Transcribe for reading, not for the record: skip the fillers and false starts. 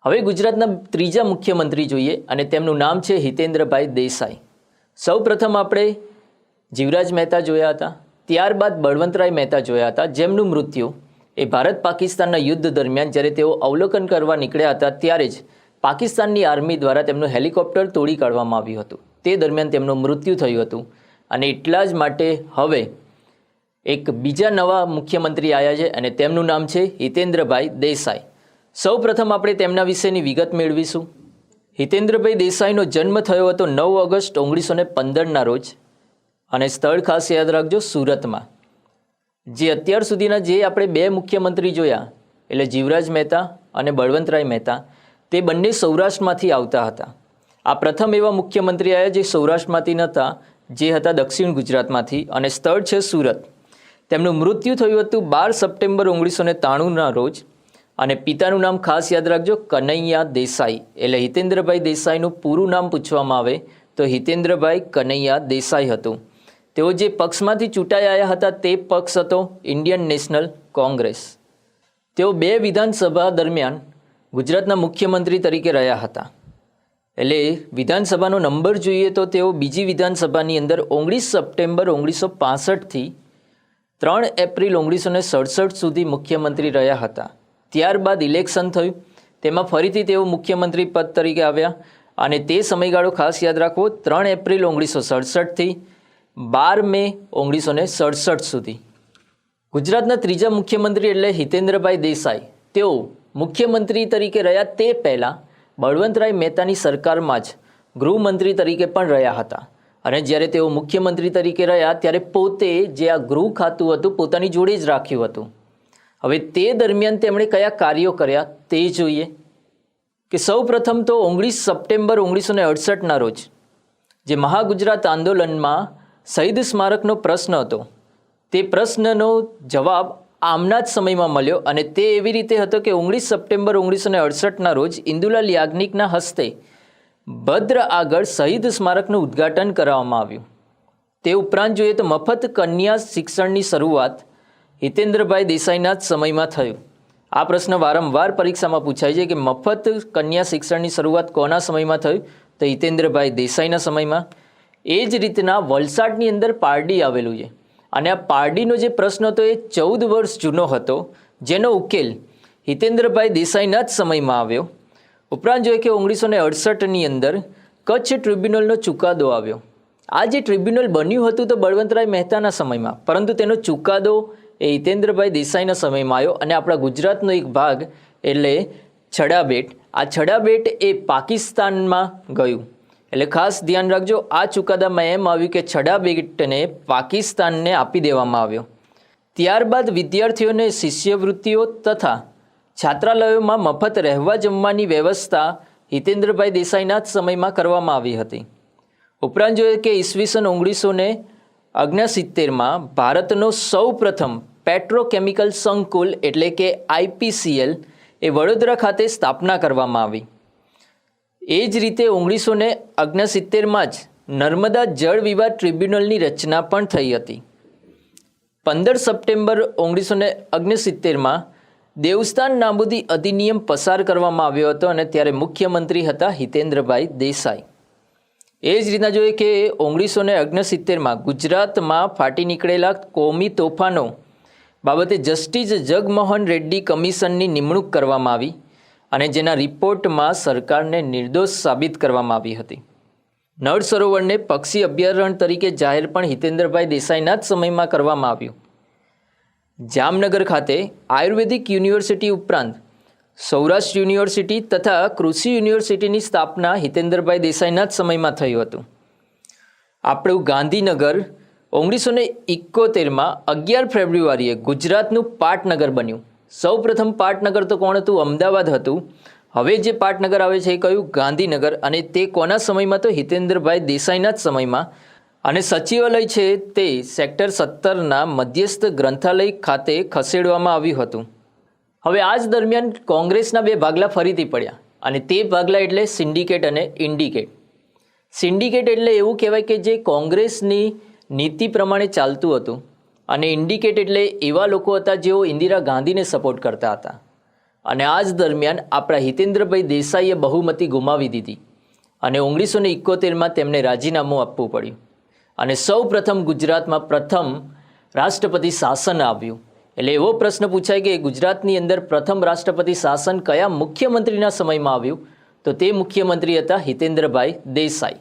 હવે ગુજરાતના ત્રીજા મુખ્યમંત્રી જોઈએ અને તેમનું નામ છે હિતેન્દ્રભાઈ દેસાઈ। સૌપ્રથમ આપણે જીવરાજ મહેતા જોયા હતા, ત્યારબાદ બળવંતરાય મહેતા જોયા હતા, જેમનું મૃત્યુ એ ભારત પાકિસ્તાનના યુદ્ધ દરમિયાન જ્યારે તેઓ અવલોકન કરવા નીકળ્યા હતા ત્યારે જ પાકિસ્તાનની આર્મી દ્વારા તેમનું હેલિકોપ્ટર તોડી કાઢવામાં આવ્યું હતું। તે દરમિયાન તેમનું મૃત્યુ થયું હતું અને એટલા જ માટે હવે એક બીજા નવા મુખ્યમંત્રી આવ્યા છે અને તેમનું નામ છે હિતેન્દ્રભાઈ દેસાઈ। સૌપ્રથમ આપણે તેમના વિશેની વિગત મેળવીશું। હિતેન્દ્રભાઈ દેસાઈનો જન્મ થયો હતો 9 ઓગસ્ટ 1915ના રોજ અને સ્થળ ખાસ યાદ રાખજો, સુરતમાં। જે અત્યાર સુધીના જે આપણે બે મુખ્યમંત્રી જોયા એટલે જીવરાજ મહેતા અને બળવંતરાય મહેતા, તે બંને સૌરાષ્ટ્રમાંથી આવતા હતા। આ પ્રથમ એવા મુખ્યમંત્રી આવ્યા જે સૌરાષ્ટ્રમાંથી નહોતા, જે હતા દક્ષિણ ગુજરાતમાંથી અને સ્થળ છે સુરત। તેમનું મૃત્યુ થયું હતું 12 સપ્ટેમ્બર 1993ના રોજ અને પિતાનું નામ ખાસ યાદ રાખજો, કનૈયા દેસાઈ। એટલે હિતેન્દ્રભાઈ દેસાઈનું પૂરું નામ પૂછવામાં આવે તો હિતેન્દ્રભાઈ કનૈયા દેસાઈ હતું। તેઓ જે પક્ષમાંથી ચૂંટાઈ આવ્યા હતા તે પક્ષ હતો ઇન્ડિયન નેશનલ કોંગ્રેસ। તેઓ 2 વિધાનસભા દરમિયાન ગુજરાતના મુખ્યમંત્રી તરીકે રહ્યા હતા। એટલે વિધાનસભાનો નંબર જોઈએ તો તેઓ બીજી વિધાનસભાની અંદર 19 સપ્ટેમ્બર 1965થી 3 એપ્રિલ 1967 સુધી મુખ્યમંત્રી રહ્યા હતા। ત્યારબાદ ઇલેક્શન થયું, તેમાં ફરીથી તેઓ મુખ્યમંત્રી પદ તરીકે આવ્યા અને તે સમયગાળો ખાસ યાદ રાખવો, 3 એપ્રિલ 1967થી 12 મે 1967 સુધી। ગુજરાતના ત્રીજા મુખ્યમંત્રી એટલે હિતેન્દ્રભાઈ દેસાઈ, તેઓ મુખ્યમંત્રી તરીકે રહ્યા તે પહેલાં બળવંતરાય મહેતાની સરકારમાં જ ગૃહમંત્રી તરીકે પણ રહ્યા હતા અને જ્યારે તેઓ મુખ્યમંત્રી તરીકે રહ્યા ત્યારે પોતે જે આ ગૃહ ખાતું હતું પોતાની જોડે જ રાખ્યું હતું। હવે તે દરમિયાન તેમણે કયા કાર્યો કર્યા તે જોઈએ કે સૌપ્રથમ તો 19 સપ્ટેમ્બર 1968ના રોજ જે મહાગુજરાત આંદોલનમાં શહીદ સ્મારકનો પ્રશ્ન હતો, તે પ્રશ્નનો જવાબ આમના જ સમયમાં મળ્યો અને તે એવી રીતે હતો કે 19 સપ્ટેમ્બર 1968ના રોજ ઇન્દુલાલ યાજ્ઞિકના હસ્તે ભદ્ર આગળ શહીદ સ્મારકનું ઉદ્ઘાટન કરવામાં આવ્યું। તે ઉપરાંત જોઈએ તો મફત કન્યા શિક્ષણની શરૂઆત હિતેન્દ્રભાઈ દેસાઈના જ સમયમાં થયું। આ પ્રશ્ન વારંવાર પરીક્ષામાં પૂછાય છે કે મફત કન્યા શિક્ષણની શરૂઆત કોના સમયમાં થયું, તો હિતેન્દ્રભાઈ દેસાઈના સમયમાં। એ જ રીતના વલસાડની અંદર પારડી આવેલું છે અને આ પારડીનો જે પ્રશ્ન હતો એ 14 વર્ષ જૂનો હતો, જેનો ઉકેલ હિતેન્દ્રભાઈ દેસાઈના જ સમયમાં આવ્યો। ઉપરાંત જોઈએ કે 1968ની અંદર કચ્છ ટ્રિબ્યુનલનો ચુકાદો આવ્યો। આ જે ટ્રિબ્યુનલ બન્યું હતું તો બળવંતરાય મહેતાના સમયમાં, પરંતુ તેનો ચુકાદો એ હિતેન્દ્રભાઈ દેસાઈના સમયમાં આવ્યો અને આપણા ગુજરાતનો એક ભાગ એટલે છડાબેટ, આ છડાબેટ એ પાકિસ્તાનમાં ગયું। એટલે ખાસ ધ્યાન રાખજો, આ ચુકાદામાં એમ આવ્યું કે છડાબેટને પાકિસ્તાનને આપી દેવામાં આવ્યો। ત્યારબાદ વિદ્યાર્થીઓને શિષ્યવૃત્તિઓ તથા છાત્રાલયોમાં મફત રહેવા જમવાની વ્યવસ્થા હિતેન્દ્રભાઈ દેસાઈના જ સમયમાં કરવામાં આવી હતી। ઉપરાંત જોઈએ કે ઈસવીસન 1969માં ભારતનો સૌ પ્રથમ પેટ્રોકેમિકલ સંકુલ એટલે કે IPCL એ વડોદરા ખાતે સ્થાપના કરવામાં આવી। એ જ રીતે 1969માં જ નર્મદા જળ વિવાદ ટ્રિબ્યુનલની રચના પણ થઈ હતી। 15 સપ્ટેમ્બર 1969માં દેવસ્થાન નાબૂદી અધિનિયમ પસાર કરવામાં આવ્યો હતો અને ત્યારે મુખ્યમંત્રી હતા હિતેન્દ્રભાઈ દેસાઈ। એ જ રીતના જોઈએ કે 1969માં ગુજરાતમાં ફાટી નીકળેલા કોમી તોફાનો બાબતે જસ્ટિસ જગમોહન રેડ્ડી કમિશનની નિમણૂક કરવામાં આવી અને જેના રિપોર્ટમાં સરકારને નિર્દોષ સાબિત કરવામાં આવી હતી। નળ સરોવરને પક્ષી અભયારણ્ય તરીકે જાહેર પણ હિતેન્દ્રભાઈ દેસાઈના જ સમયમાં કરવામાં આવ્યું। જામનગર ખાતે આયુર્વેદિક યુનિવર્સિટી ઉપરાંત સૌરાષ્ટ્ર યુનિવર્સિટી તથા કૃષિ યુનિવર્સિટીની સ્થાપના હિતેન્દ્રભાઈ દેસાઈના જ સમયમાં થયું હતું। આપણું ગાંધીનગર 1971માં 11 ફેબ્રુઆરીએ ગુજરાતનું પાટનગર બન્યું। સૌપ્રથમ પાટનગર તો કોણ હતું? અમદાવાદ હતું। હવે જે પાટનગર આવે છે એ કયું? ગાંધીનગર। અને તે કોના સમયમાં? તો હિતેન્દ્રભાઈ દેસાઈના જ સમયમાં। અને સચિવાલય છે તે સેક્ટર 17ના મધ્યસ્થ ગ્રંથાલય ખાતે ખસેડવામાં આવ્યું હતું। હવે આ જ દરમિયાન કોંગ્રેસના 2 ભાગલા ફરીથી પડ્યા અને તે ભાગલા એટલે સિન્ડિકેટ અને ઇન્ડિકેટ। સિન્ડિકેટ એટલે એવું કહેવાય કે જે કોંગ્રેસની નીતિ પ્રમાણે ચાલતું હતું અને ઇન્ડિકેટ એટલે એવા લોકો હતા જેઓ ઇન્દિરા ગાંધીને સપોર્ટ કરતા હતા। અને આ જ દરમિયાન આપણા હિતેન્દ્રભાઈ દેસાઈએ બહુમતી ગુમાવી દીધી અને 1971માં તેમને રાજીનામું આપવું પડ્યું અને સૌ પ્રથમ ગુજરાતમાં પ્રથમ રાષ્ટ્રપતિ શાસન આવ્યું. એટલે એવો પ્રશ્ન પૂછાય કે ગુજરાતની અંદર પ્રથમ રાષ્ટ્રપતિ શાસન કયા મુખ્યમંત્રીના સમયમાં આવ્યું? તો તે મુખ્યમંત્રી હતા હિતેન્દ્રભાઈ દેસાઈ.